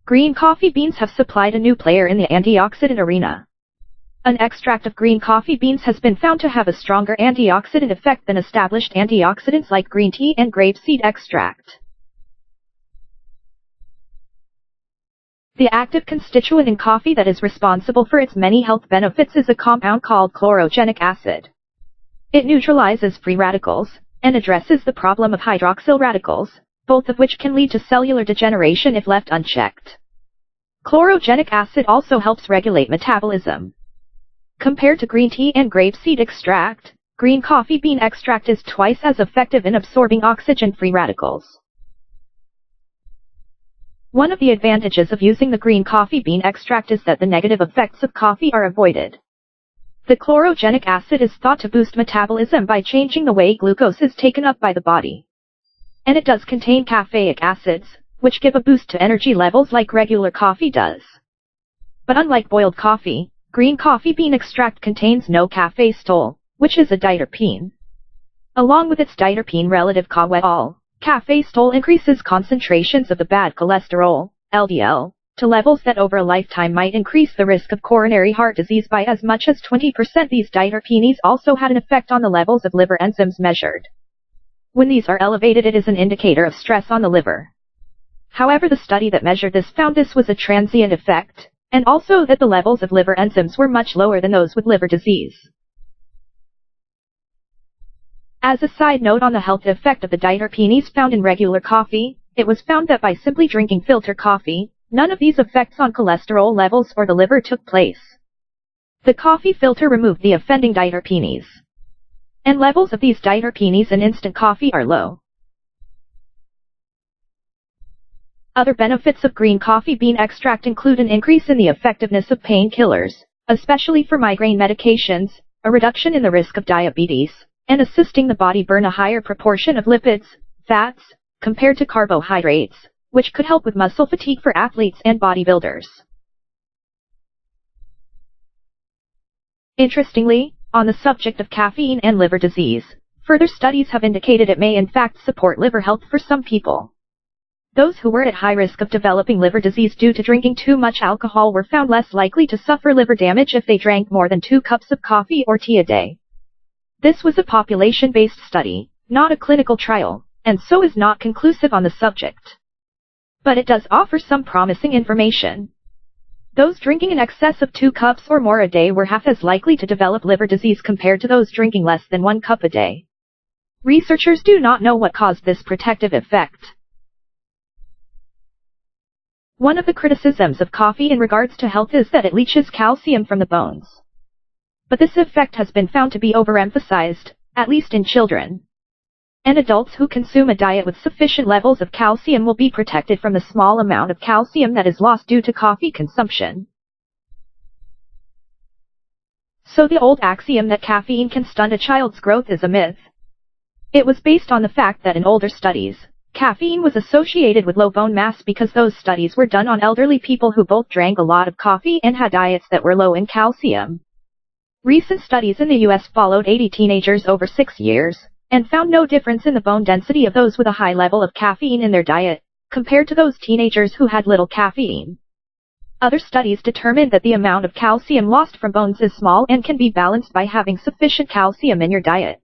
Green coffee beans have supplied a new player in the antioxidant arena. An extract of green coffee beans has been found to have a stronger antioxidant effect than established antioxidants like green tea and grapeseed extract. The active constituent in coffee that is responsible for its many health benefits is a compound called chlorogenic acid. It neutralizes free radicals and addresses the problem of hydroxyl radicals, both of which can lead to cellular degeneration if left unchecked. Chlorogenic acid also helps regulate metabolism. Compared to green tea and grapeseed extract, green coffee bean extract is twice as effective in absorbing oxygen-free radicals. One of the advantages of using the green coffee bean extract is that the negative effects of coffee are avoided. The chlorogenic acid is thought to boost metabolism by changing the way glucose is taken up by the body. And it does contain caffeic acids, which give a boost to energy levels like regular coffee does. But unlike boiled coffee, green coffee bean extract contains no caffeistol, which is a diterpene. Along with its diterpene relative caffeol, caffeistol increases concentrations of the bad cholesterol, LDL, to levels that over a lifetime might increase the risk of coronary heart disease by as much as 20%. These diterpenes also had an effect on the levels of liver enzymes measured. When these are elevated, it is an indicator of stress on the liver. However, the study that measured this found this was a transient effect, and also that the levels of liver enzymes were much lower than those with liver disease. As a side note on the health effect of the diterpenes found in regular coffee, it was found that by simply drinking filter coffee, none of these effects on cholesterol levels or the liver took place. The coffee filter removed the offending diterpenes, and levels of these diterpenes in instant coffee are low. Other benefits of green coffee bean extract include an increase in the effectiveness of painkillers, especially for migraine medications, a reduction in the risk of diabetes, and assisting the body burn a higher proportion of lipids, fats, compared to carbohydrates, which could help with muscle fatigue for athletes and bodybuilders. Interestingly, on the subject of caffeine and liver disease, further studies have indicated it may in fact support liver health for some people. Those who were at high risk of developing liver disease due to drinking too much alcohol were found less likely to suffer liver damage if they drank more than 2 cups of coffee or tea a day. This was a population-based study, not a clinical trial, and so is not conclusive on the subject. But it does offer some promising information. Those drinking in excess of 2 cups or more a day were half as likely to develop liver disease compared to those drinking less than 1 cup a day. Researchers do not know what caused this protective effect. One of the criticisms of coffee in regards to health is that it leaches calcium from the bones. But this effect has been found to be overemphasized, at least in children. And adults who consume a diet with sufficient levels of calcium will be protected from the small amount of calcium that is lost due to coffee consumption. So the old axiom that caffeine can stunt a child's growth is a myth. It was based on the fact that in older studies, caffeine was associated with low bone mass because those studies were done on elderly people who both drank a lot of coffee and had diets that were low in calcium. Recent studies in the US followed 80 teenagers over 6 years, and found no difference in the bone density of those with a high level of caffeine in their diet, compared to those teenagers who had little caffeine. Other studies determined that the amount of calcium lost from bones is small and can be balanced by having sufficient calcium in your diet.